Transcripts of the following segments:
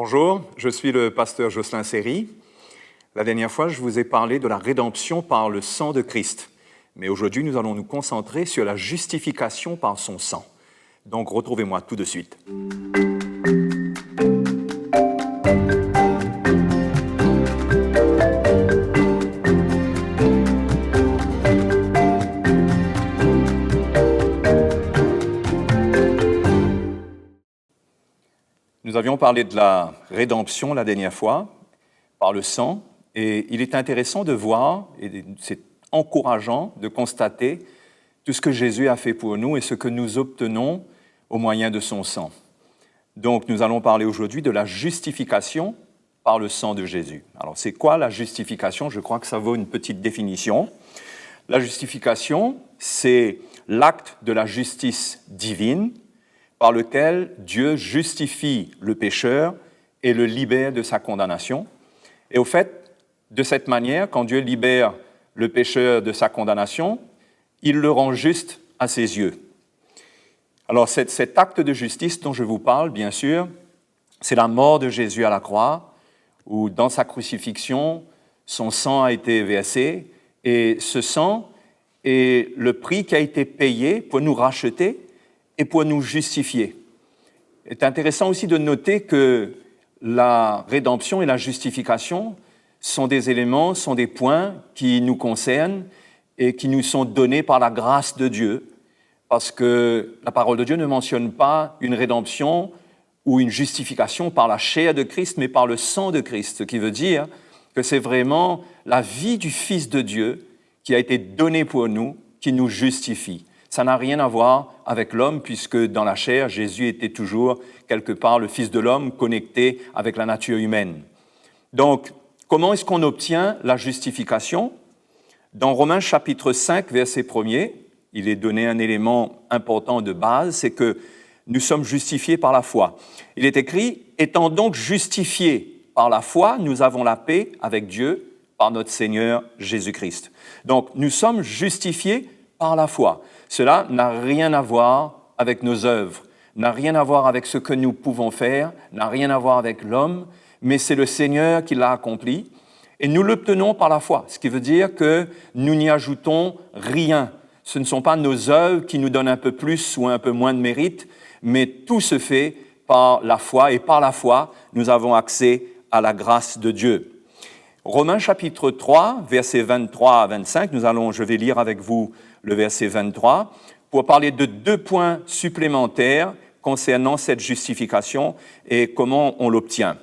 Bonjour, je suis le pasteur Jocelyn Seri. La dernière fois, je vous ai parlé de la rédemption par le sang de Christ. Mais aujourd'hui, nous allons nous concentrer sur la justification par son sang. Donc, retrouvez-moi tout de suite. Nous avions parlé de la rédemption la dernière fois, par le sang, et il est intéressant de voir, et c'est encourageant de constater tout ce que Jésus a fait pour nous et ce que nous obtenons au moyen de son sang. Donc, nous allons parler aujourd'hui de la justification par le sang de Jésus. Alors, c'est quoi la justification? Je crois que ça vaut une petite définition. La justification, c'est l'acte de la justice divine par lequel Dieu justifie le pécheur et le libère de sa condamnation. Et au fait, de cette manière, quand Dieu libère le pécheur de sa condamnation, il le rend juste à ses yeux. Alors cet acte de justice dont je vous parle, bien sûr, c'est la mort de Jésus à la croix, où dans sa crucifixion, son sang a été versé, et ce sang est le prix qui a été payé pour nous racheter et pour nous justifier. Il est intéressant aussi de noter que la rédemption et la justification sont des éléments, sont des points qui nous concernent et qui nous sont donnés par la grâce de Dieu, parce que la parole de Dieu ne mentionne pas une rédemption ou une justification par la chair de Christ, mais par le sang de Christ, ce qui veut dire que c'est vraiment la vie du Fils de Dieu qui a été donnée pour nous, qui nous justifie. Ça n'a rien à voir avec l'homme, puisque dans la chair, Jésus était toujours quelque part le Fils de l'homme connecté avec la nature humaine. Donc, comment est-ce qu'on obtient la justification? Dans Romains chapitre 5, verset 1er, il est donné un élément important de base, c'est que nous sommes justifiés par la foi. Il est écrit « Étant donc justifiés par la foi, nous avons la paix avec Dieu par notre Seigneur Jésus-Christ. » Donc, nous sommes justifiés par la foi. Cela n'a rien à voir avec nos œuvres, n'a rien à voir avec ce que nous pouvons faire, n'a rien à voir avec l'homme, mais c'est le Seigneur qui l'a accompli. Et nous l'obtenons par la foi, ce qui veut dire que nous n'y ajoutons rien. Ce ne sont pas nos œuvres qui nous donnent un peu plus ou un peu moins de mérite, mais tout se fait par la foi, et par la foi, nous avons accès à la grâce de Dieu. Romains chapitre 3, versets 23 à 25, je vais lire avec vous le verset 23, pour parler de 2 points supplémentaires concernant cette justification et comment on l'obtient.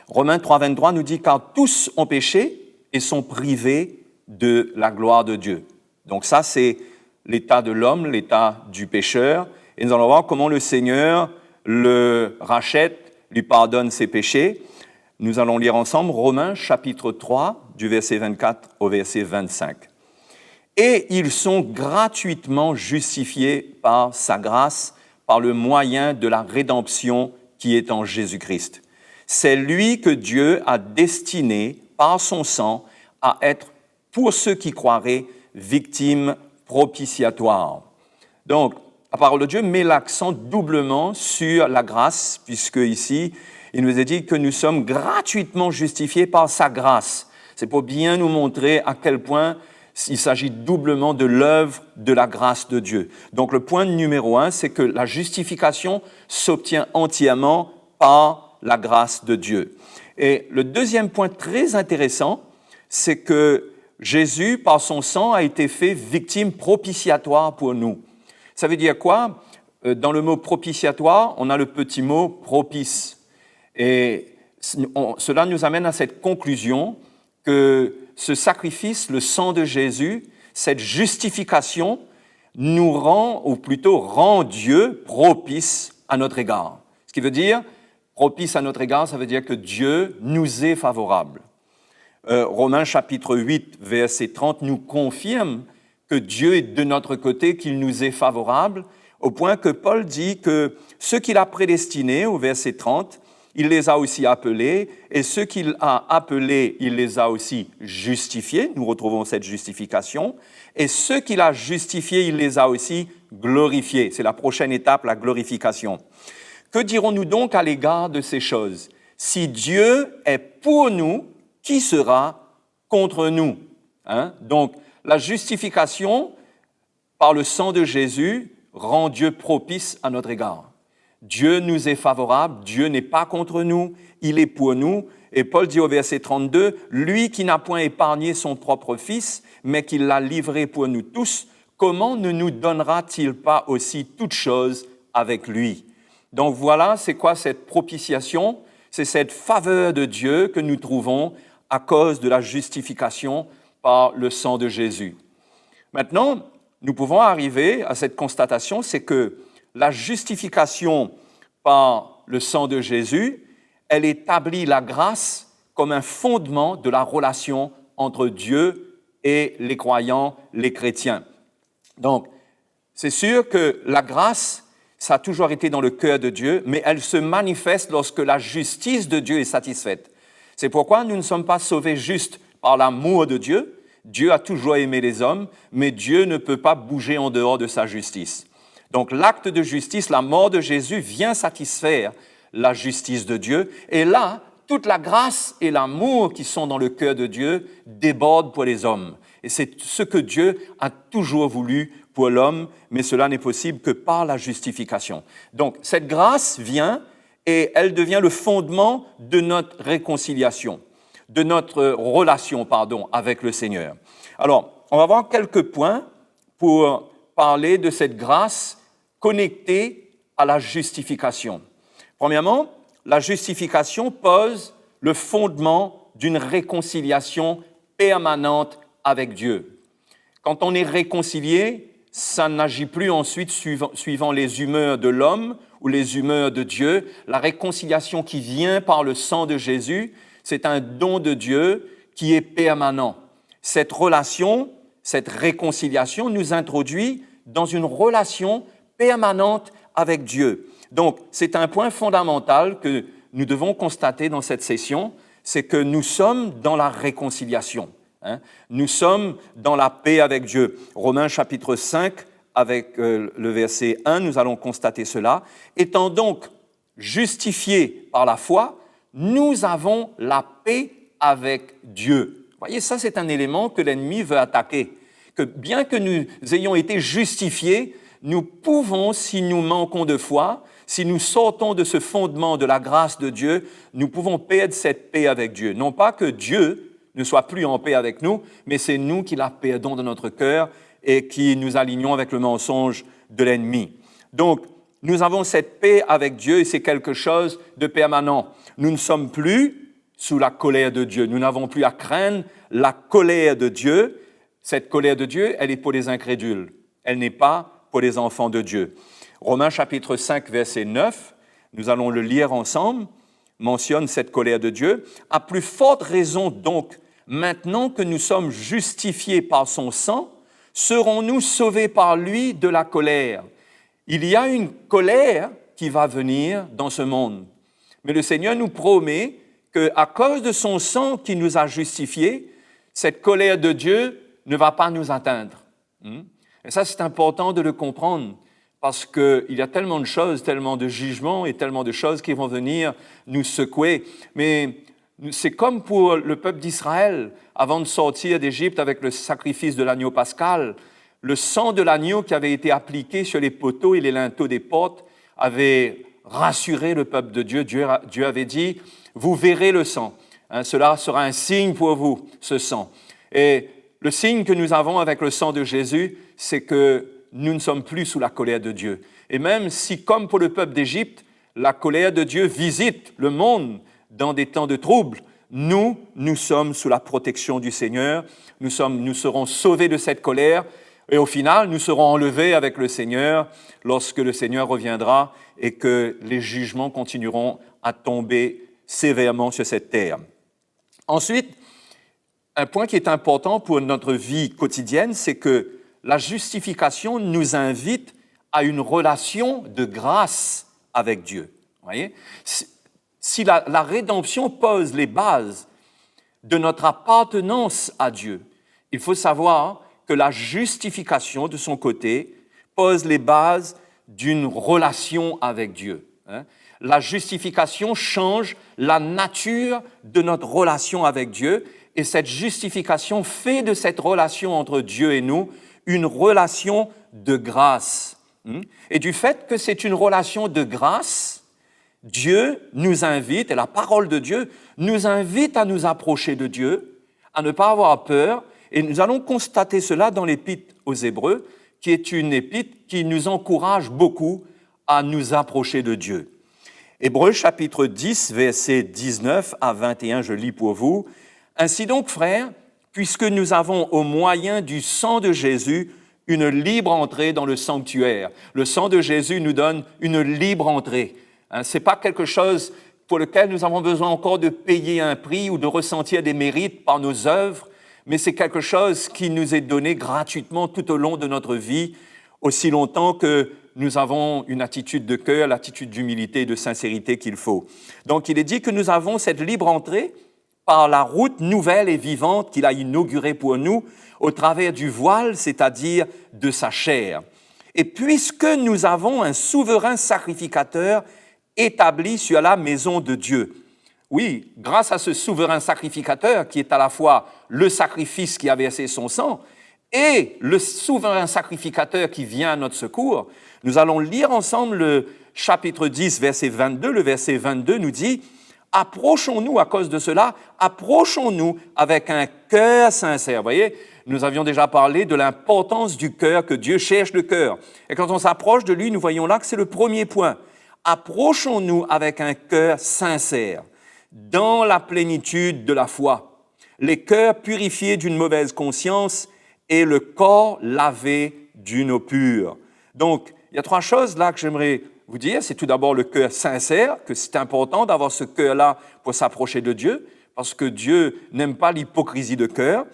Romains 3, 23 nous dit « Car tous ont péché et sont privés de la gloire de Dieu ». Donc ça, c'est l'état de l'homme, l'état du pécheur. Et nous allons voir comment le Seigneur le rachète, lui pardonne ses péchés. Nous allons lire ensemble Romains chapitre 3, du verset 24 au verset 25. Et ils sont gratuitement justifiés par sa grâce, par le moyen de la rédemption qui est en Jésus-Christ. C'est lui que Dieu a destiné, par son sang, à être, pour ceux qui croiraient, victime propitiatoire. Donc, la parole de Dieu met l'accent doublement sur la grâce, puisque ici, il nous est dit que nous sommes gratuitement justifiés par sa grâce. C'est pour bien nous montrer à quel point il s'agit doublement de l'œuvre de la grâce de Dieu. Donc le point numéro 1, c'est que la justification s'obtient entièrement par la grâce de Dieu. Et le deuxième point très intéressant, c'est que Jésus, par son sang, a été fait victime propitiatoire pour nous. Ça veut dire quoi? Dans le mot propitiatoire, on a le petit mot propice. Et cela nous amène à cette conclusion que ce sacrifice, le sang de Jésus, cette justification, nous rend, ou plutôt rend Dieu propice à notre égard. Ce qui veut dire, propice à notre égard, ça veut dire que Dieu nous est favorable. Romains chapitre 8, verset 30 nous confirme que Dieu est de notre côté, qu'il nous est favorable, au point que Paul dit que ceux qu'il a prédestinés, au verset 30, il les a aussi appelés, et ceux qu'il a appelés, il les a aussi justifiés. Nous retrouvons cette justification. Et ceux qu'il a justifiés, il les a aussi glorifiés. C'est la prochaine étape, la glorification. Que dirons-nous donc à l'égard de ces choses? Si Dieu est pour nous, qui sera contre nous? Donc, la justification par le sang de Jésus rend Dieu propice à notre égard. Dieu nous est favorable, Dieu n'est pas contre nous, il est pour nous. Et Paul dit au verset 32, « Lui qui n'a point épargné son propre Fils, mais qui l'a livré pour nous tous, comment ne nous donnera-t-il pas aussi toutes choses avec lui? » Donc voilà, c'est quoi cette propitiation? C'est cette faveur de Dieu que nous trouvons à cause de la justification par le sang de Jésus. Maintenant, nous pouvons arriver à cette constatation, c'est que la justification par le sang de Jésus, elle établit la grâce comme un fondement de la relation entre Dieu et les croyants, les chrétiens. Donc, c'est sûr que la grâce, ça a toujours été dans le cœur de Dieu, mais elle se manifeste lorsque la justice de Dieu est satisfaite. C'est pourquoi nous ne sommes pas sauvés juste par l'amour de Dieu. Dieu a toujours aimé les hommes, mais Dieu ne peut pas bouger en dehors de sa justice. Donc, l'acte de justice, la mort de Jésus vient satisfaire la justice de Dieu. Et là, toute la grâce et l'amour qui sont dans le cœur de Dieu débordent pour les hommes. Et c'est ce que Dieu a toujours voulu pour l'homme, mais cela n'est possible que par la justification. Donc, cette grâce vient et elle devient le fondement de notre réconciliation, de notre relation, avec le Seigneur. Alors, on va voir quelques points pour parler de cette grâce connectée à la justification. Premièrement, la justification pose le fondement d'une réconciliation permanente avec Dieu. Quand on est réconcilié, ça n'agit plus ensuite suivant les humeurs de l'homme ou les humeurs de Dieu. La réconciliation qui vient par le sang de Jésus, c'est un don de Dieu qui est permanent. Cette relation, cette réconciliation nous introduit dans une relation permanente avec Dieu. Donc, c'est un point fondamental que nous devons constater dans cette session, c'est que nous sommes dans la réconciliation. Nous sommes dans la paix avec Dieu. Romains chapitre 5, avec le verset 1, nous allons constater cela. Étant donc justifiés par la foi, nous avons la paix avec Dieu. Vous voyez, ça c'est un élément que l'ennemi veut attaquer. Que bien que nous ayons été justifiés, nous pouvons, si nous manquons de foi, si nous sortons de ce fondement de la grâce de Dieu, nous pouvons perdre cette paix avec Dieu. Non pas que Dieu ne soit plus en paix avec nous, mais c'est nous qui la perdons de notre cœur et qui nous alignons avec le mensonge de l'ennemi. Donc, nous avons cette paix avec Dieu et c'est quelque chose de permanent. Nous ne sommes plus sous la colère de Dieu. Nous n'avons plus à craindre la colère de Dieu. Cette colère de Dieu, elle est pour les incrédules. Elle n'est pas pour les enfants de Dieu. Romains chapitre 5, verset 9, nous allons le lire ensemble, mentionne cette colère de Dieu. « À plus forte raison donc, maintenant que nous sommes justifiés par son sang, serons-nous sauvés par lui de la colère. » Il y a une colère qui va venir dans ce monde. Mais le Seigneur nous promet qu'à cause de son sang qui nous a justifiés, cette colère de Dieu ne va pas nous atteindre. Et ça, c'est important de le comprendre. Parce qu'il y a tellement de choses, tellement de jugements et tellement de choses qui vont venir nous secouer. Mais c'est comme pour le peuple d'Israël, avant de sortir d'Égypte avec le sacrifice de l'agneau pascal, le sang de l'agneau qui avait été appliqué sur les poteaux et les linteaux des portes avait rassuré le peuple de Dieu. Dieu avait dit, vous verrez le sang. Cela sera un signe pour vous, ce sang. Et le signe que nous avons avec le sang de Jésus, c'est que nous ne sommes plus sous la colère de Dieu. Et même si, comme pour le peuple d'Égypte, la colère de Dieu visite le monde dans des temps de trouble, nous sommes sous la protection du Seigneur, nous serons sauvés de cette colère, et au final, nous serons enlevés avec le Seigneur lorsque le Seigneur reviendra et que les jugements continueront à tomber sévèrement sur cette terre. Ensuite, un point qui est important pour notre vie quotidienne, c'est que la justification nous invite à une relation de grâce avec Dieu. Vous voyez? Si la rédemption pose les bases de notre appartenance à Dieu, il faut savoir que la justification, de son côté, pose les bases d'une relation avec Dieu. hein. La justification change la nature de notre relation avec Dieu et cette justification fait de cette relation entre Dieu et nous une relation de grâce. Et du fait que c'est une relation de grâce, Dieu nous invite, et la parole de Dieu nous invite à nous approcher de Dieu, à ne pas avoir peur, et nous allons constater cela dans l'Épître aux Hébreux, qui est une épître qui nous encourage beaucoup à nous approcher de Dieu. Hébreux chapitre 10, versets 19 à 21, je lis pour vous. « Ainsi donc, frères, puisque nous avons au moyen du sang de Jésus une libre entrée dans le sanctuaire. » Le sang de Jésus nous donne une libre entrée. Ce n'est pas quelque chose pour lequel nous avons besoin encore de payer un prix ou de ressentir des mérites par nos œuvres, mais c'est quelque chose qui nous est donné gratuitement tout au long de notre vie, aussi longtemps que nous avons une attitude de cœur, l'attitude d'humilité et de sincérité qu'il faut. Donc, il est dit que nous avons cette libre entrée par la route nouvelle et vivante qu'il a inaugurée pour nous au travers du voile, c'est-à-dire de sa chair. Et puisque nous avons un souverain sacrificateur établi sur la maison de Dieu, oui, grâce à ce souverain sacrificateur qui est à la fois le sacrifice qui a versé son sang et le souverain sacrificateur qui vient à notre secours, nous allons lire ensemble le chapitre 10, verset 22. Le verset 22 nous dit « Approchons-nous à cause de cela, approchons-nous avec un cœur sincère. » Vous voyez, nous avions déjà parlé de l'importance du cœur, que Dieu cherche le cœur. Et quand on s'approche de lui, nous voyons là que c'est le premier point. Approchons-nous avec un cœur sincère, dans la plénitude de la foi, les cœurs purifiés d'une mauvaise conscience et le corps lavé d'une eau pure. Donc, il y a trois choses là que j'aimerais vous dire. C'est tout d'abord le cœur sincère, que c'est important d'avoir ce cœur-là pour s'approcher de Dieu, parce que Dieu n'aime pas l'hypocrisie de cœur.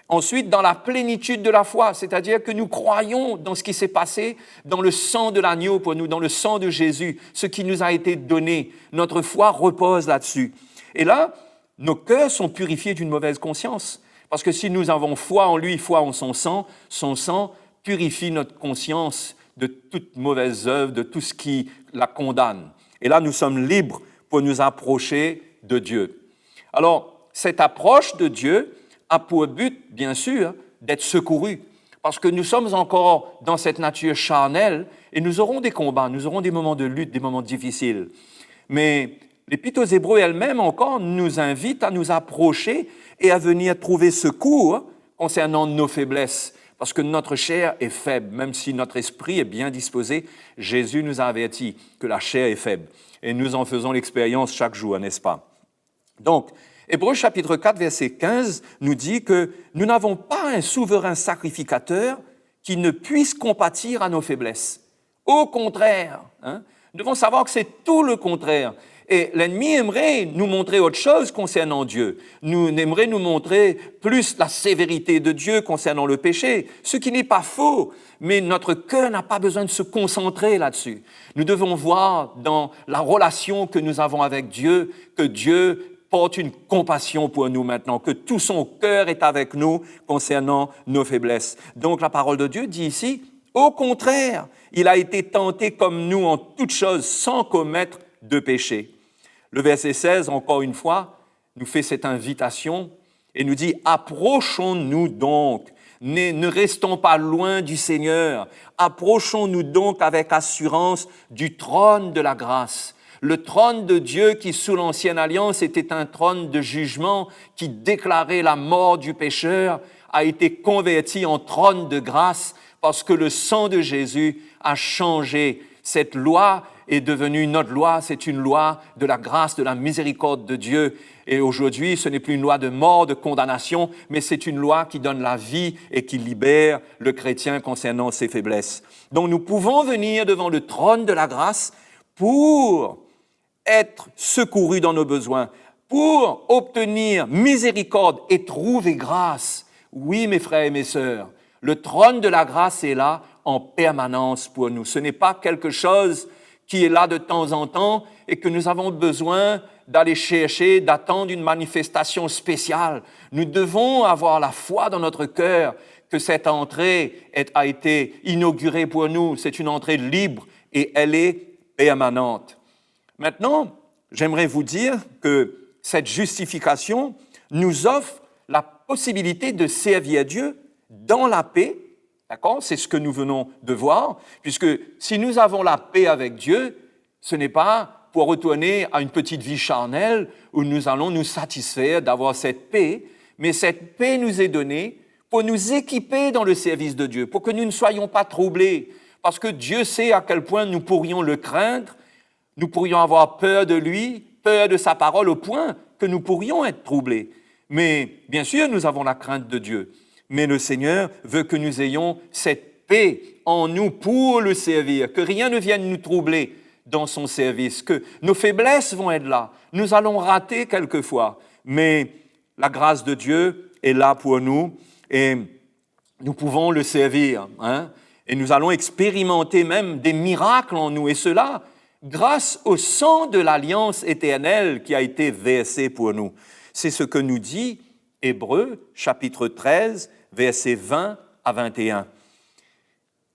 Ensuite, dans la plénitude de la foi, c'est-à-dire que nous croyons dans ce qui s'est passé, dans le sang de l'agneau pour nous, dans le sang de Jésus, ce qui nous a été donné. Notre foi repose là-dessus. Et là, nos cœurs sont purifiés d'une mauvaise conscience. Parce que si nous avons foi en lui, foi en son sang purifie notre conscience de toute mauvaise œuvre, de tout ce qui la condamne. Et là, nous sommes libres pour nous approcher de Dieu. Alors, cette approche de Dieu a pour but, bien sûr, d'être secourus. Parce que nous sommes encore dans cette nature charnelle et nous aurons des combats, nous aurons des moments de lutte, des moments difficiles. Mais l'Épître aux Hébreux elle-même encore nous invite à nous approcher et à venir trouver secours concernant nos faiblesses. Parce que notre chair est faible, même si notre esprit est bien disposé. Jésus nous a avertis que la chair est faible. Et nous en faisons l'expérience chaque jour, n'est-ce pas? Donc, Hébreux chapitre 4, verset 15 nous dit que nous n'avons pas un souverain sacrificateur qui ne puisse compatir à nos faiblesses. Au contraire, nous devons savoir que c'est tout le contraire. Et l'ennemi aimerait nous montrer autre chose concernant Dieu. Aimerait nous montrer plus la sévérité de Dieu concernant le péché, ce qui n'est pas faux, mais notre cœur n'a pas besoin de se concentrer là-dessus. Nous devons voir dans la relation que nous avons avec Dieu, que Dieu porte une compassion pour nous maintenant, que tout son cœur est avec nous concernant nos faiblesses. Donc la parole de Dieu dit ici, au contraire, il a été tenté comme nous en toutes choses sans commettre de péché. Le verset 16, encore une fois, nous fait cette invitation et nous dit « Approchons-nous donc, ne restons pas loin du Seigneur, approchons-nous donc avec assurance du trône de la grâce. » Le trône de Dieu qui, sous l'Ancienne Alliance, était un trône de jugement qui déclarait la mort du pécheur, a été converti en trône de grâce parce que le sang de Jésus a changé. Cette loi est devenue notre loi, c'est une loi de la grâce, de la miséricorde de Dieu. Et aujourd'hui, ce n'est plus une loi de mort, de condamnation, mais c'est une loi qui donne la vie et qui libère le chrétien concernant ses faiblesses. Donc nous pouvons venir devant le trône de la grâce pour être secourus dans nos besoins, pour obtenir miséricorde et trouver grâce. Oui, mes frères et mes sœurs, le trône de la grâce est là en permanence pour nous. Ce n'est pas quelque chose qui est là de temps en temps et que nous avons besoin d'aller chercher, d'attendre une manifestation spéciale. Nous devons avoir la foi dans notre cœur que cette entrée a été inaugurée pour nous. C'est une entrée libre et elle est permanente. Maintenant, j'aimerais vous dire que cette justification nous offre la possibilité de servir Dieu dans la paix. D'accord? C'est ce que nous venons de voir, puisque si nous avons la paix avec Dieu, ce n'est pas pour retourner à une petite vie charnelle où nous allons nous satisfaire d'avoir cette paix, mais cette paix nous est donnée pour nous équiper dans le service de Dieu, pour que nous ne soyons pas troublés, parce que Dieu sait à quel point nous pourrions le craindre, nous pourrions avoir peur de lui, peur de sa parole, au point que nous pourrions être troublés. Mais bien sûr, nous avons la crainte de Dieu. Mais le Seigneur veut que nous ayons cette paix en nous pour le servir, que rien ne vienne nous troubler dans son service, que nos faiblesses vont être là. Nous allons rater quelquefois, mais la grâce de Dieu est là pour nous et nous pouvons le servir. Et nous allons expérimenter même des miracles en nous, et cela grâce au sang de l'alliance éternelle qui a été versé pour nous. C'est ce que nous dit Hébreux, chapitre 13, versets 20 à 21.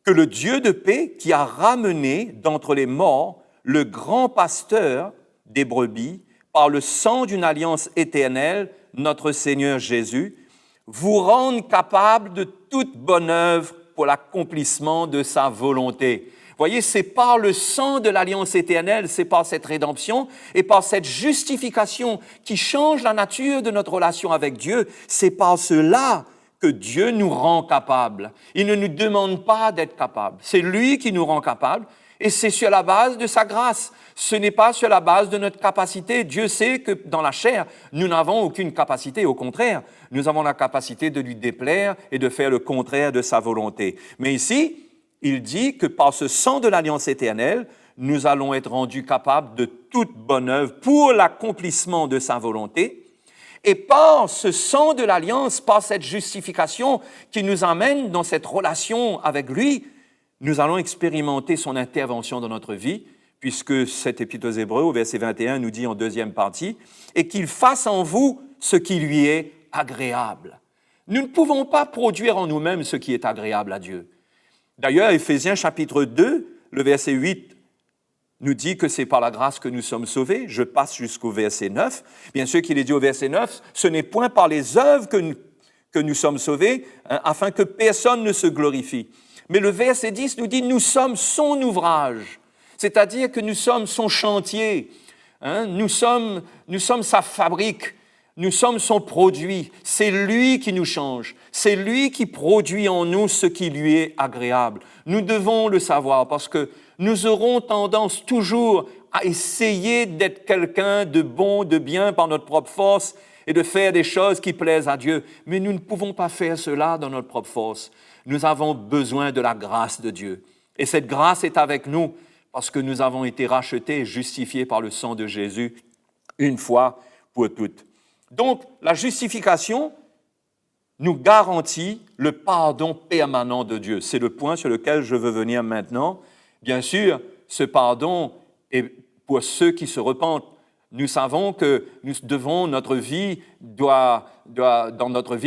Que le Dieu de paix qui a ramené d'entre les morts le grand pasteur des brebis par le sang d'une alliance éternelle, notre Seigneur Jésus, vous rende capable de toute bonne œuvre pour l'accomplissement de sa volonté. Voyez, c'est par le sang de l'alliance éternelle, c'est par cette rédemption et par cette justification qui change la nature de notre relation avec Dieu, c'est par cela que Dieu nous rend capables. Il ne nous demande pas d'être capables, c'est lui qui nous rend capables et c'est sur la base de sa grâce. Ce n'est pas sur la base de notre capacité. Dieu sait que dans la chair, nous n'avons aucune capacité. Au contraire, nous avons la capacité de lui déplaire et de faire le contraire de sa volonté. Mais ici, il dit que par ce sang de l'alliance éternelle, nous allons être rendus capables de toute bonne œuvre pour l'accomplissement de sa volonté. Et par ce sang de l'alliance, par cette justification qui nous amène dans cette relation avec lui, nous allons expérimenter son intervention dans notre vie, puisque cet épître aux Hébreux, au verset 21, nous dit en deuxième partie, « Et qu'il fasse en vous ce qui lui est agréable. » Nous ne pouvons pas produire en nous-mêmes ce qui est agréable à Dieu. D'ailleurs, Éphésiens chapitre 2, le verset 8, nous dit que c'est par la grâce que nous sommes sauvés. Je passe jusqu'au verset 9. Bien sûr qu'il est dit au verset 9, ce n'est point par les œuvres que nous sommes sauvés, afin que personne ne se glorifie. Mais le verset 10 nous dit, nous sommes son ouvrage, c'est-à-dire que nous sommes son chantier, nous sommes sa fabrique, nous sommes son produit, c'est lui qui nous change, c'est lui qui produit en nous ce qui lui est agréable. Nous devons le savoir parce que nous aurons tendance toujours à essayer d'être quelqu'un de bon, de bien par notre propre force et de faire des choses qui plaisent à Dieu. Mais nous ne pouvons pas faire cela dans notre propre force. Nous avons besoin de la grâce de Dieu. Et cette grâce est avec nous parce que nous avons été rachetés et justifiés par le sang de Jésus une fois pour toutes. Donc, la justification nous garantit le pardon permanent de Dieu. C'est le point sur lequel je veux venir maintenant. Bien sûr, ce pardon est pour ceux qui se repentent. Nous savons que dans notre vie,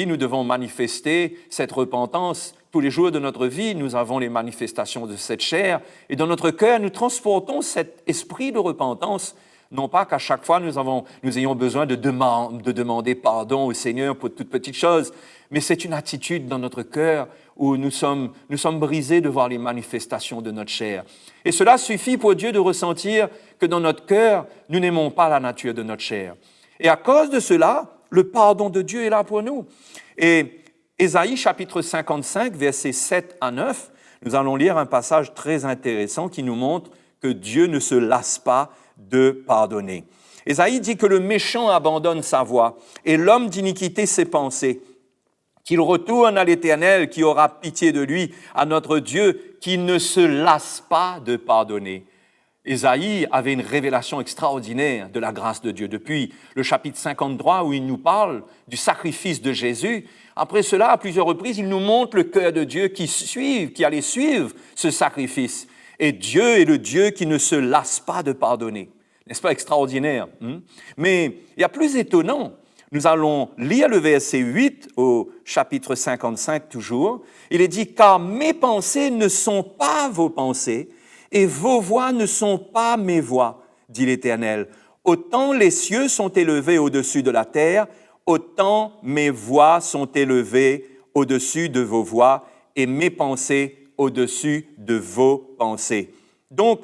nous devons manifester cette repentance. Tous les jours de notre vie, nous avons les manifestations de cette chair. Et dans notre cœur, nous transportons cet esprit de repentance. Non pas qu'à chaque fois, nous ayons besoin de demander pardon au Seigneur pour toute petite chose, mais c'est une attitude dans notre cœur où nous sommes brisés de voir les manifestations de notre chair. Et cela suffit pour Dieu de ressentir que dans notre cœur, nous n'aimons pas la nature de notre chair. Et à cause de cela, le pardon de Dieu est là pour nous. Et Ésaïe, chapitre 55, versets 7 à 9, nous allons lire un passage très intéressant qui nous montre que Dieu ne se lasse pas de pardonner. Ésaïe dit que le méchant abandonne sa voie et l'homme d'iniquité ses pensées, qu'il retourne à l'Éternel qui aura pitié de lui, à notre Dieu qui ne se lasse pas de pardonner. Ésaïe avait une révélation extraordinaire de la grâce de Dieu. Depuis le chapitre 53 où il nous parle du sacrifice de Jésus, après cela, à plusieurs reprises, il nous montre le cœur de Dieu qui allait suivre ce sacrifice. Et Dieu est le Dieu qui ne se lasse pas de pardonner. N'est-ce pas extraordinaire? Mais il y a plus étonnant. Nous allons lire le verset 8 au chapitre 55 toujours. Il est dit « Car mes pensées ne sont pas vos pensées et vos voies ne sont pas mes voies, dit l'Éternel. Autant les cieux sont élevés au-dessus de la terre, autant mes voix sont élevées au-dessus de vos voix et mes pensées au-dessus de vos pensées. Donc,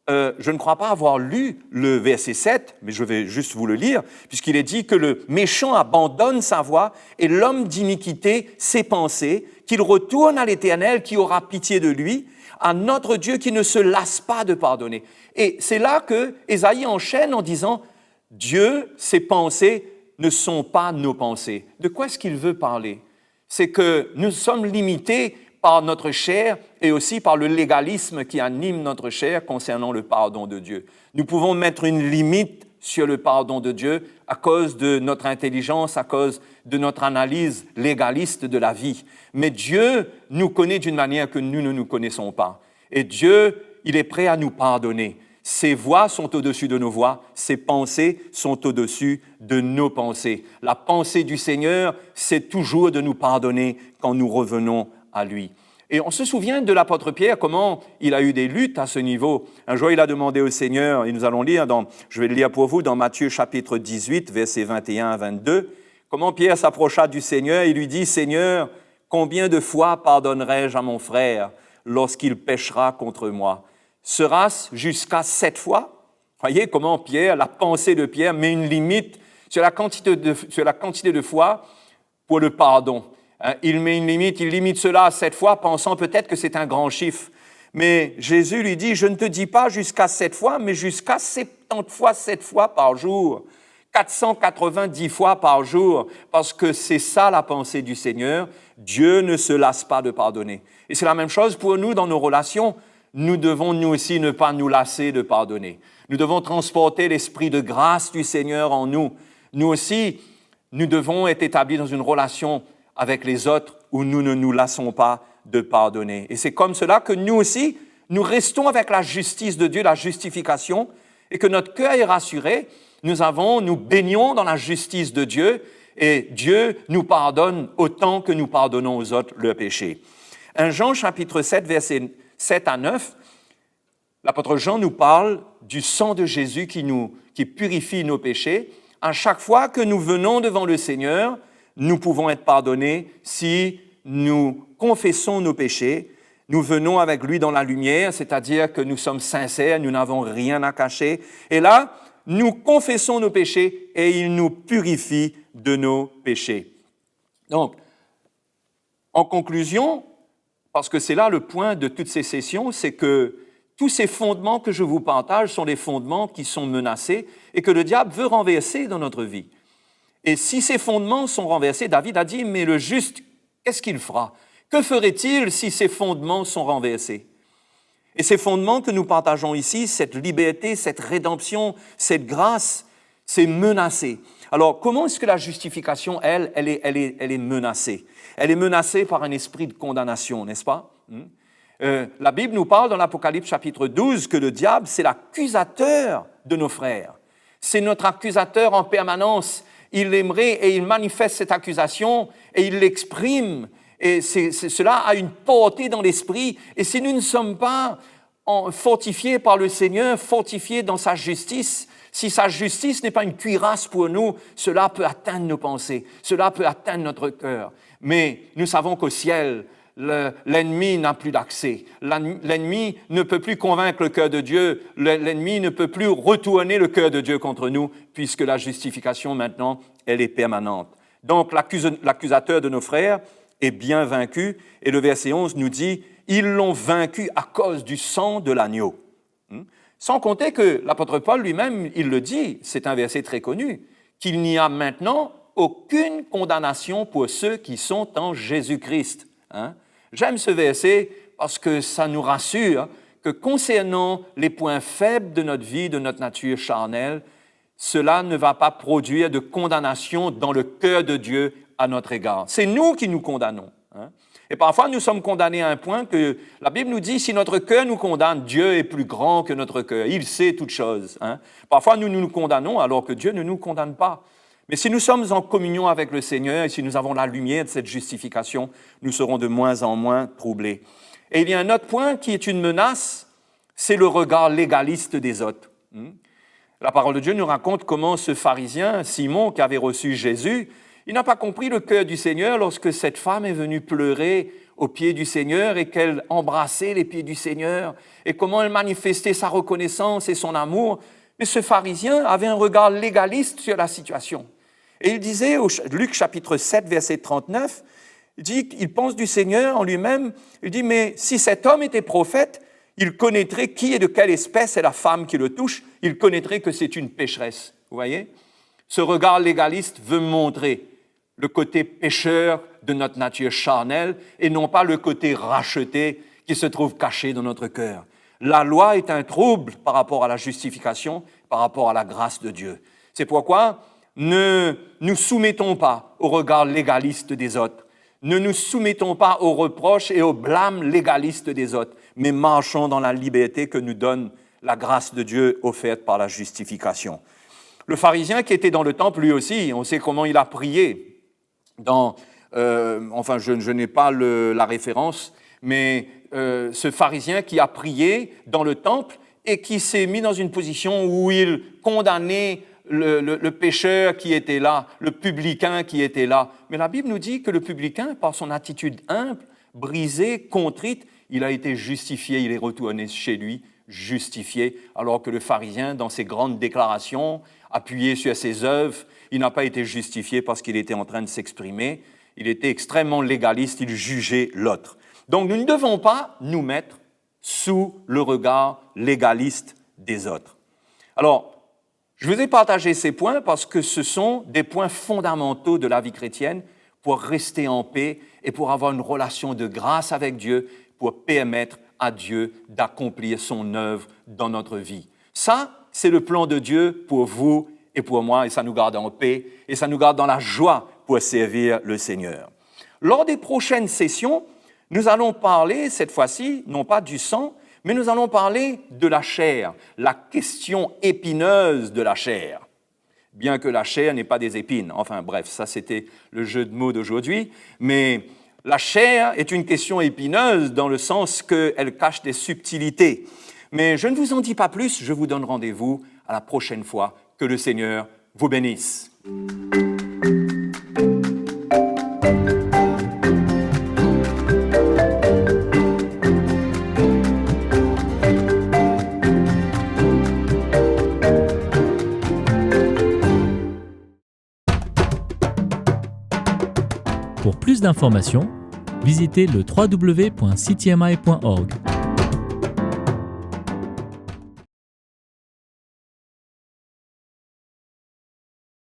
je ne crois pas avoir lu le verset 7, mais je vais juste vous le lire, puisqu'il est dit que le méchant abandonne sa voie et l'homme d'iniquité ses pensées, qu'il retourne à l'Éternel qui aura pitié de lui, à notre Dieu qui ne se lasse pas de pardonner. Et c'est là que Ésaïe enchaîne en disant « Dieu, ses pensées ne sont pas nos pensées ». De quoi est-ce qu'il veut parler? C'est que nous sommes limités par notre chair et aussi par le légalisme qui anime notre chair concernant le pardon de Dieu. Nous pouvons mettre une limite sur le pardon de Dieu à cause de notre intelligence, à cause de notre analyse légaliste de la vie. Mais Dieu nous connaît d'une manière que nous ne nous connaissons pas. Et Dieu, il est prêt à nous pardonner. Ses voies sont au-dessus de nos voies, ses pensées sont au-dessus de nos pensées. La pensée du Seigneur, c'est toujours de nous pardonner quand nous revenons à lui. Et on se souvient de l'apôtre Pierre, comment il a eu des luttes à ce niveau. Un jour, il a demandé au Seigneur, et nous allons lire, je vais le lire pour vous, dans Matthieu chapitre 18, versets 21 à 22, comment Pierre s'approcha du Seigneur et lui dit « Seigneur, combien de fois pardonnerai-je à mon frère lorsqu'il péchera contre moi? Sera-ce jusqu'à 7 fois ?» Voyez comment Pierre, la pensée de Pierre, met une limite sur la quantité de fois pour le pardon. Il met une limite, il limite cela à 7 fois, pensant peut-être que c'est un grand chiffre. Mais Jésus lui dit, je ne te dis pas jusqu'à 7 fois, mais jusqu'à 70 fois 7 fois par jour, 490 fois par jour, parce que c'est ça la pensée du Seigneur. Dieu ne se lasse pas de pardonner. Et c'est la même chose pour nous dans nos relations. Nous devons, nous aussi, ne pas nous lasser de pardonner. Nous devons transporter l'esprit de grâce du Seigneur en nous. Nous aussi, nous devons être établis dans une relation avec les autres où nous ne nous lassons pas de pardonner. Et c'est comme cela que nous aussi, nous restons avec la justice de Dieu, la justification, et que notre cœur est rassuré. Nous baignons dans la justice de Dieu, et Dieu nous pardonne autant que nous pardonnons aux autres leurs péchés. 1 Jean chapitre 7, versets 7 à 9, l'apôtre Jean nous parle du sang de Jésus qui purifie nos péchés. À chaque fois que nous venons devant le Seigneur, nous pouvons être pardonnés si nous confessons nos péchés. Nous venons avec lui dans la lumière, c'est-à-dire que nous sommes sincères, nous n'avons rien à cacher. Et là, nous confessons nos péchés et il nous purifie de nos péchés. Donc, en conclusion, parce que c'est là le point de toutes ces sessions, c'est que tous ces fondements que je vous partage sont des fondements qui sont menacés et que le diable veut renverser dans notre vie. Et si ces fondements sont renversés, David a dit, mais le juste, qu'est-ce qu'il fera? Que ferait-il si ces fondements sont renversés? Et ces fondements que nous partageons ici, cette liberté, cette rédemption, cette grâce, c'est menacé. Alors, comment est-ce que la justification, elle est menacée? Elle est menacée par un esprit de condamnation, n'est-ce pas? La Bible nous parle dans l'Apocalypse chapitre 12 que le diable, c'est l'accusateur de nos frères. C'est notre accusateur en permanence. Il aimerait et il manifeste cette accusation et il l'exprime. Et cela a une portée dans l'esprit. Et si nous ne sommes pas fortifiés par le Seigneur, fortifiés dans sa justice, si sa justice n'est pas une cuirasse pour nous, cela peut atteindre nos pensées, cela peut atteindre notre cœur. Mais nous savons qu'au ciel, l'ennemi n'a plus d'accès. L'ennemi ne peut plus convaincre le cœur de Dieu. L'ennemi ne peut plus retourner le cœur de Dieu contre nous, puisque la justification, maintenant, elle est permanente. Donc, l'accusateur de nos frères est bien vaincu. Et le verset 11 nous dit, « Ils l'ont vaincu à cause du sang de l'agneau. » Sans compter que l'apôtre Paul lui-même, il le dit, c'est un verset très connu, qu'il n'y a maintenant aucune condamnation pour ceux qui sont en Jésus-Christ. J'aime ce verset parce que ça nous rassure que concernant les points faibles de notre vie, de notre nature charnelle, cela ne va pas produire de condamnation dans le cœur de Dieu à notre égard. C'est nous qui nous condamnons. Et parfois, nous sommes condamnés à un point que la Bible nous dit, si notre cœur nous condamne, Dieu est plus grand que notre cœur. Il sait toutes choses. Parfois, nous nous condamnons alors que Dieu ne nous condamne pas. Mais si nous sommes en communion avec le Seigneur et si nous avons la lumière de cette justification, nous serons de moins en moins troublés. Et il y a un autre point qui est une menace, c'est le regard légaliste des autres. La parole de Dieu nous raconte comment ce pharisien, Simon, qui avait reçu Jésus, il n'a pas compris le cœur du Seigneur lorsque cette femme est venue pleurer aux pieds du Seigneur et qu'elle embrassait les pieds du Seigneur et comment elle manifestait sa reconnaissance et son amour. Mais ce pharisien avait un regard légaliste sur la situation. Et il disait, au Luc chapitre 7, verset 39, il dit qu'il pense du Seigneur en lui-même, il dit « Mais si cet homme était prophète, il connaîtrait qui et de quelle espèce est la femme qui le touche, il connaîtrait que c'est une pécheresse. » Vous voyez? Ce regard légaliste veut montrer le côté pécheur de notre nature charnelle et non pas le côté racheté qui se trouve caché dans notre cœur. La loi est un trouble par rapport à la justification, par rapport à la grâce de Dieu. C'est pourquoi ne nous soumettons pas au regard légaliste des autres. Ne nous soumettons pas aux reproches et aux blâmes légalistes des autres, mais marchons dans la liberté que nous donne la grâce de Dieu offerte par la justification. Le pharisien qui était dans le temple, lui aussi, on sait comment il a prié. Je n'ai pas la référence, mais ce pharisien qui a prié dans le temple et qui s'est mis dans une position où il condamnait le pécheur qui était là, le publicain qui était là. Mais la Bible nous dit que le publicain, par son attitude humble, brisée, contrite, il a été justifié, il est retourné chez lui, justifié, alors que le pharisien, dans ses grandes déclarations, appuyé sur ses œuvres, il n'a pas été justifié parce qu'il était en train de s'exprimer, il était extrêmement légaliste, il jugeait l'autre. Donc nous ne devons pas nous mettre sous le regard légaliste des autres. Alors, je vous ai partagé ces points parce que ce sont des points fondamentaux de la vie chrétienne pour rester en paix et pour avoir une relation de grâce avec Dieu, pour permettre à Dieu d'accomplir son œuvre dans notre vie. Ça, c'est le plan de Dieu pour vous et pour moi, et ça nous garde en paix, et ça nous garde dans la joie pour servir le Seigneur. Lors des prochaines sessions, nous allons parler, cette fois-ci, non pas du sang, mais nous allons parler de la chair, la question épineuse de la chair. Bien que la chair n'ait pas des épines. Enfin bref, ça c'était le jeu de mots d'aujourd'hui, mais la chair est une question épineuse dans le sens qu'elle cache des subtilités. Mais je ne vous en dis pas plus, je vous donne rendez-vous à la prochaine fois. Que le Seigneur vous bénisse. Pour plus d'informations, visitez le www.ctmi.org.